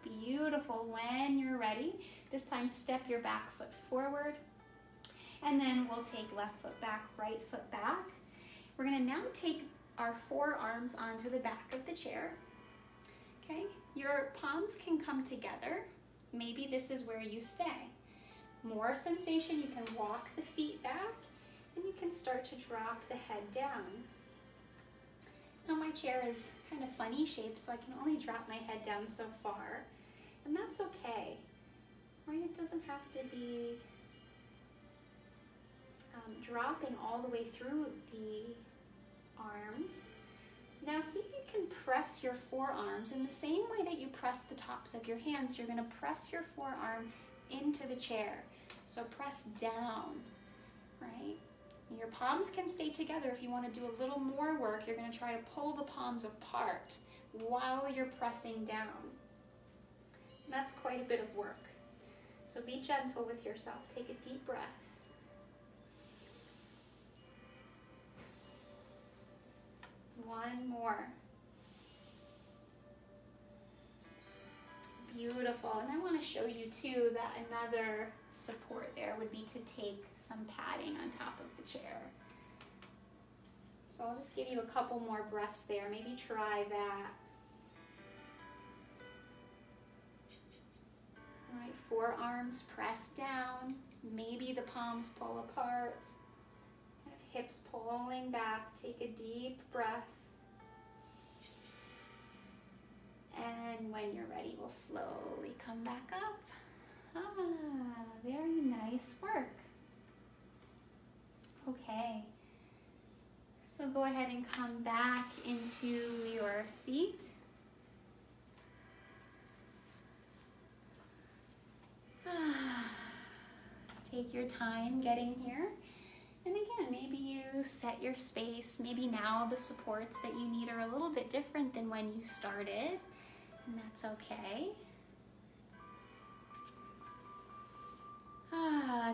S1: Beautiful. When you're ready, this time step your back foot forward, and then we'll take left foot back, right foot back. We're gonna now take our forearms onto the back of the chair. Okay, your palms can come together. Maybe this is where you stay. More sensation, you can walk the feet back, and you can start to drop the head down. Now my chair is kind of funny shaped, so I can only drop my head down so far, and that's okay, right? It doesn't have to be dropping all the way through the arms. Now see if you can press your forearms in the same way that you press the tops of your hands. You're going to press your forearm into the chair. So press down, right? Your palms can stay together. If you want to do a little more work, you're going to try to pull the palms apart while you're pressing down. And that's quite a bit of work. So be gentle with yourself. Take a deep breath. One more. Beautiful. And I want to show you too that another support there would be to take some padding on top of the chair. So I'll just give you a couple more breaths there. Maybe try that. All right, forearms press down. Maybe the palms pull apart. Kind of hips pulling back. Take a deep breath. And when you're ready, we'll slowly come back up. Very nice work. Okay. So go ahead and come back into your seat. Take your time getting here. And again, maybe you set your space. Maybe now the supports that you need are a little bit different than when you started. And that's okay.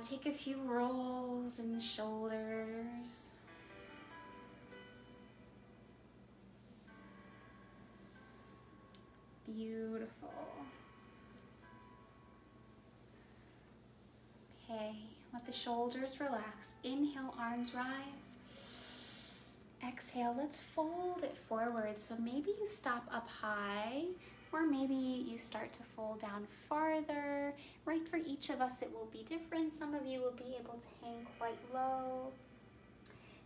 S1: Take a few rolls in the shoulders. Beautiful. Okay, let the shoulders relax. Inhale, arms rise. Exhale, let's fold it forward. So maybe you stop up high, or maybe you start to fold down farther. Right, for each of us it will be different. Some of you will be able to hang quite low.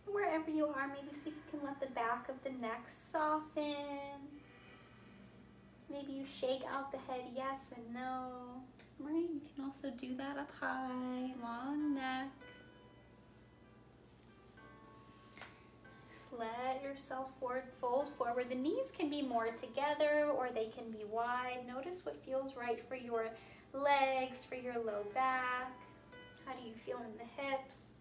S1: And wherever you are, maybe see if you can let the back of the neck soften. maybe you shake out the head, yes and no. Right, you can also do that up high, long neck. Just let yourself fold forward. The knees can be more together or they can be wide. Notice what feels right for your legs, for your low back. How do you feel in the hips?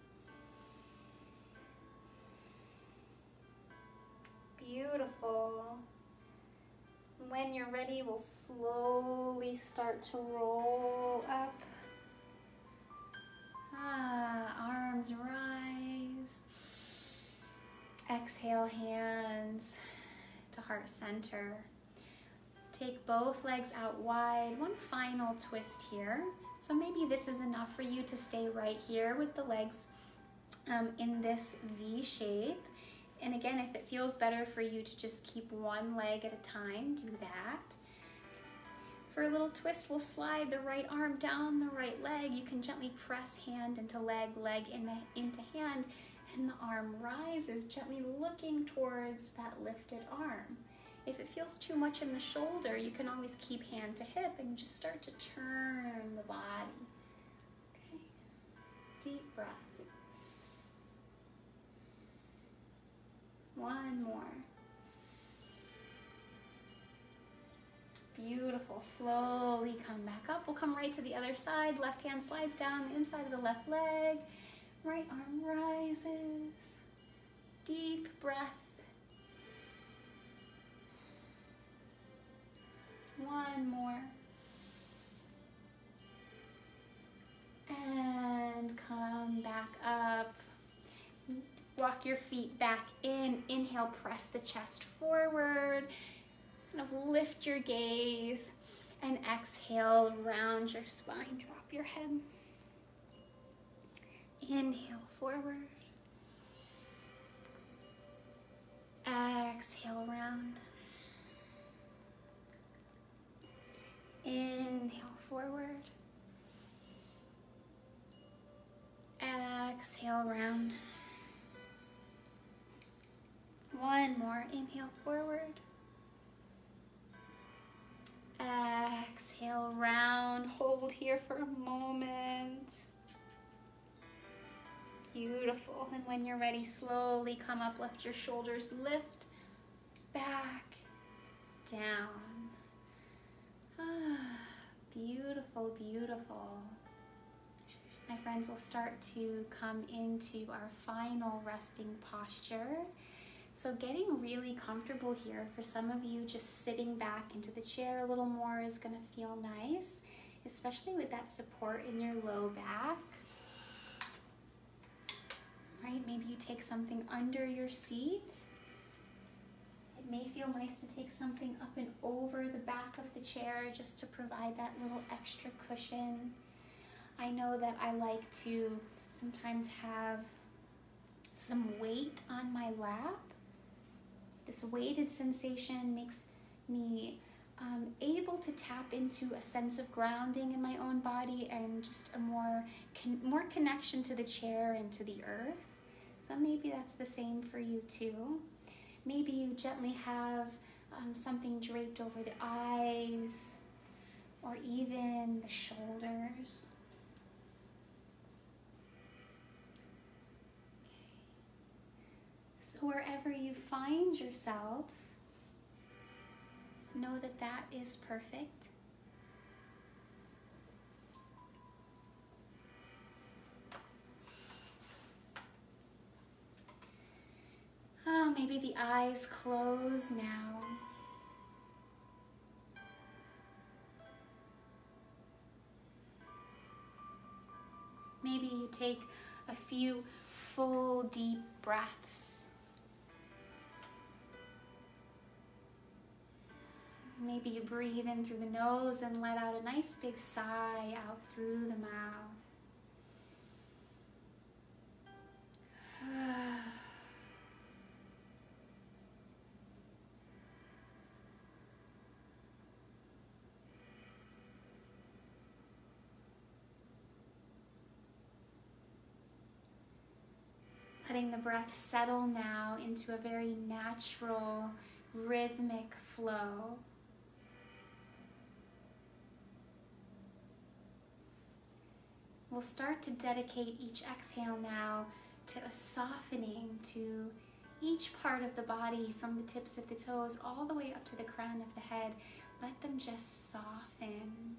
S1: Beautiful. When you're ready, we'll slowly start to roll up. Arms rise. Exhale, hands to heart center. Take both legs out wide. One final twist here. So maybe this is enough for you to stay right here with the legs in this V shape. And again, if it feels better for you to just keep one leg at a time, do that. For a little twist, we'll slide the right arm down the right leg. You can gently press hand into leg, leg into hand, and the arm rises, gently looking towards that lifted arm. If it feels too much in the shoulder, you can always keep hand to hip and just start to turn the body. Okay, deep breath. One more. Beautiful. Slowly come back up. We'll come right to the other side. Left hand slides down the inside of the left leg. Right arm rises. Deep breath. One more. And come back up. Walk your feet back in. Inhale, press the chest forward. Kind of lift your gaze. And exhale, round your spine. Drop your head. Inhale, forward. Exhale, round. Inhale, forward. Exhale, round. One more. Inhale, forward. Exhale, round. Hold here for a moment. Beautiful. And when you're ready, slowly come up, lift your shoulders, lift, back, down. Beautiful, beautiful. My friends, will start to come into our final resting posture. So getting really comfortable here. For some of you, just sitting back into the chair a little more is going to feel nice, especially with that support in your low back. Right? Maybe you take something under your seat. It may feel nice to take something up and over the back of the chair just to provide that little extra cushion. I know that I like to sometimes have some weight on my lap. This weighted sensation makes me able to tap into a sense of grounding in my own body and just a more connection to the chair and to the earth. So maybe that's the same for you too. Maybe you gently have something draped over the eyes or even the shoulders. So wherever you find yourself, know that that is perfect. Oh, maybe the eyes close now. Maybe you take a few full deep breaths. Maybe you breathe in through the nose and let out a nice big sigh out through the mouth. Letting the breath settle now into a very natural, rhythmic flow. We'll start to dedicate each exhale now to a softening to each part of the body, from the tips of the toes all the way up to the crown of the head. Let them just soften.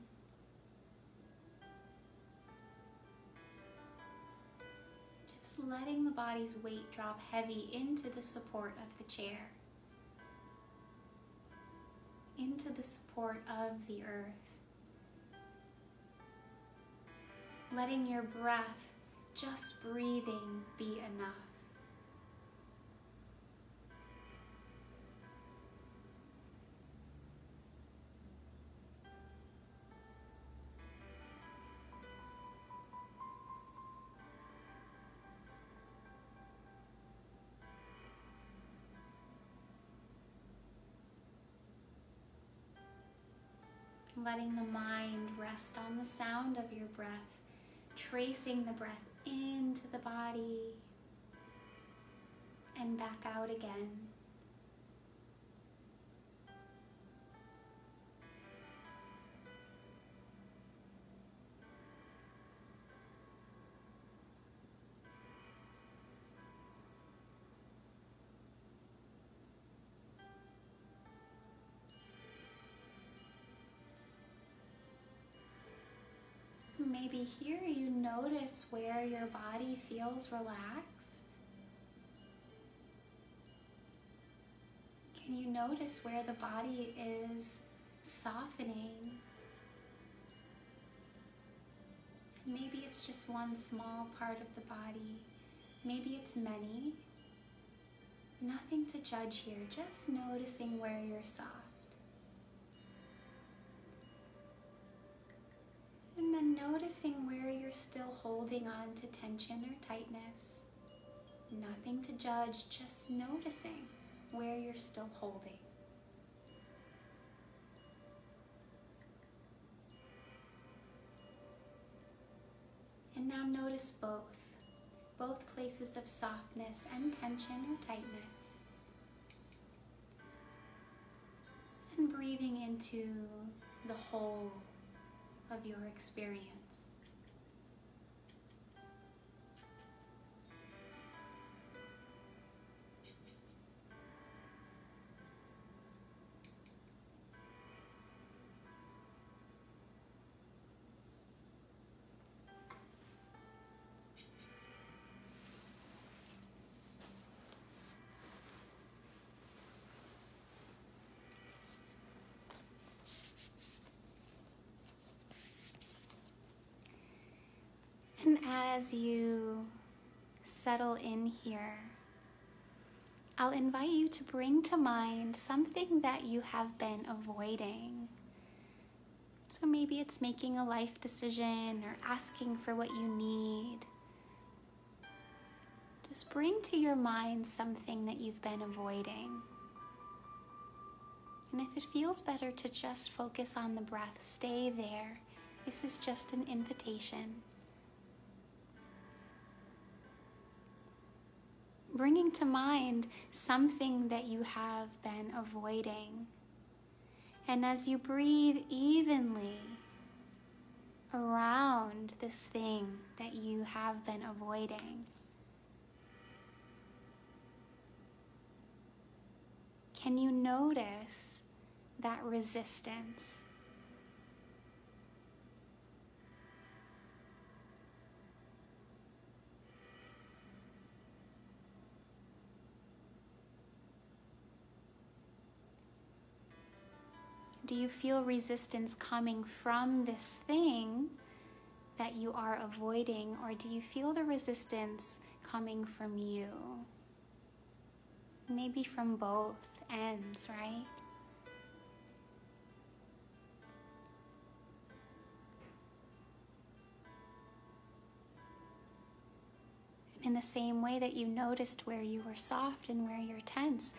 S1: Just letting the body's weight drop heavy into the support of the chair, into the support of the earth. Letting your breath, just breathing, be enough. Letting the mind rest on the sound of your breath, tracing the breath into the body and back out again. Maybe here you notice where your body feels relaxed. Can you notice where the body is softening? Maybe it's just one small part of the body. Maybe it's many. Nothing to judge here, just noticing where you're soft. And then noticing where you're still holding on to tension or tightness. Nothing to judge, just noticing where you're still holding. And now notice both places of softness and tension or tightness. And breathing into the whole of your experience. And as you settle in here, I'll invite you to bring to mind something that you have been avoiding. So maybe it's making a life decision or asking for what you need. Just bring to your mind something that you've been avoiding. And if it feels better to just focus on the breath, stay there. This is just an invitation. Bringing to mind something that you have been avoiding. And as you breathe evenly around this thing that you have been avoiding, can you notice that resistance? Do you feel resistance coming from this thing that you are avoiding, or do you feel the resistance coming from you? Maybe from both ends, right? In the same way that you noticed where you were soft and where you're tense,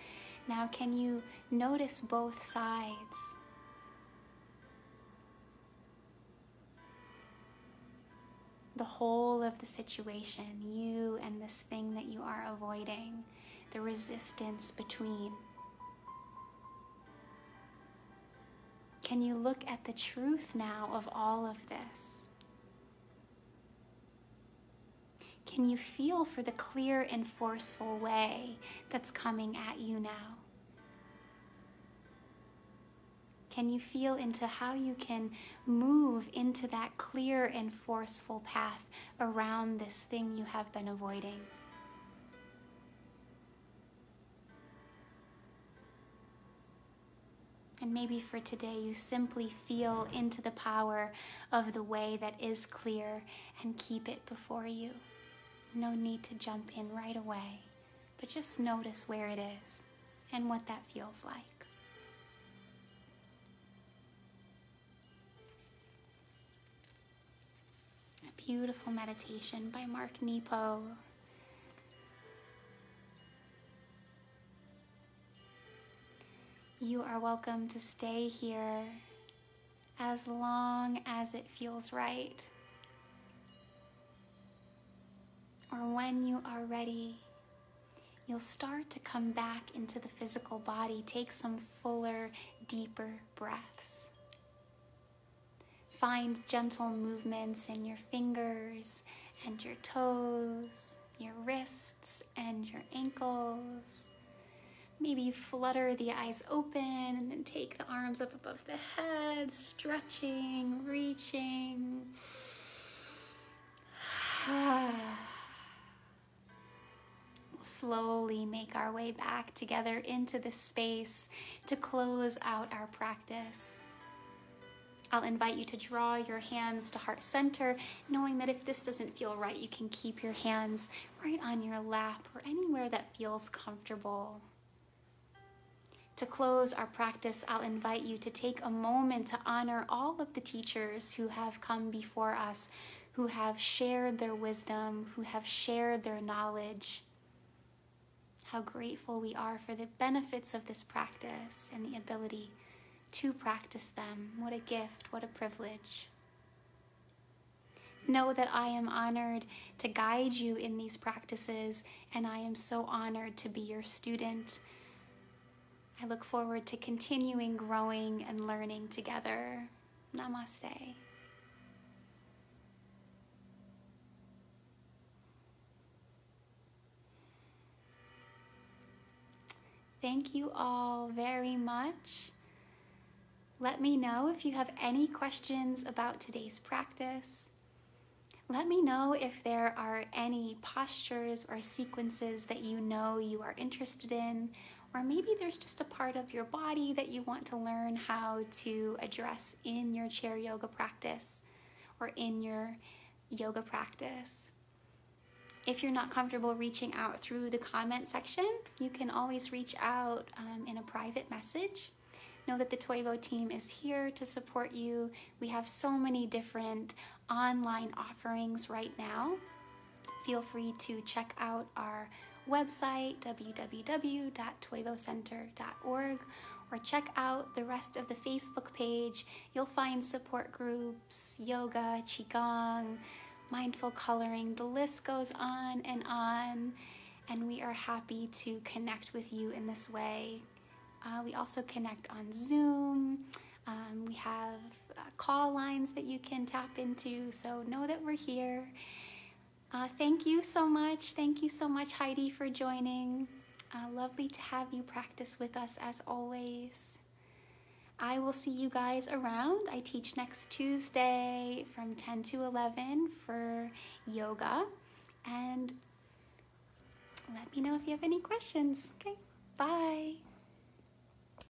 S1: now can you notice both sides? The whole of the situation, you and this thing that you are avoiding, the resistance between. Can you look at the truth now of all of this? Can you feel for the clear and forceful way that's coming at you now? Can you feel into how you can move into that clear and forceful path around this thing you have been avoiding? And maybe for today, you simply feel into the power of the way that is clear and keep it before you. No need to jump in right away, but just notice where it is and what that feels like. A beautiful meditation by Mark Nepo. You are welcome to stay here as long as it feels right. Or when you are ready, you'll start to come back into the physical body. Take some fuller, deeper breaths. Find gentle movements in your fingers and your toes, your wrists and your ankles. Maybe you flutter the eyes open and then take the arms up above the head, stretching, reaching. We'll slowly make our way back together into this space to close out our practice. I'll invite you to draw your hands to heart center, knowing that if this doesn't feel right, you can keep your hands right on your lap or anywhere that feels comfortable. To close our practice, I'll invite you to take a moment to honor all of the teachers who have come before us, who have shared their wisdom, who have shared their knowledge. How grateful we are for the benefits of this practice and the ability to practice them. What a gift, what a privilege. Know that I am honored to guide you in these practices, and I am so honored to be your student. I look forward to continuing growing and learning together. Namaste. Thank you all very much. Let me know if you have any questions about today's practice. Let me know if there are any postures or sequences that you know you are interested in, or maybe there's just a part of your body that you want to learn how to address in your chair yoga practice or in your yoga practice. If you're not comfortable reaching out through the comment section, you can always reach out in a private message. Know that the Toivo team is here to support you. We have so many different online offerings right now. Feel free to check out our website, www.toivocenter.org, or check out the rest of the Facebook page. You'll find support groups, yoga, qigong, mindful coloring. The list goes on, and we are happy to connect with you in this way. We also connect on Zoom. We have call lines that you can tap into, so know that we're here. Thank you so much. Thank you so much, Heidi, for joining. Lovely to have you practice with us as always. I will see you guys around. I teach next Tuesday from 10 to 11 for yoga. And let me know if you have any questions. Okay, bye.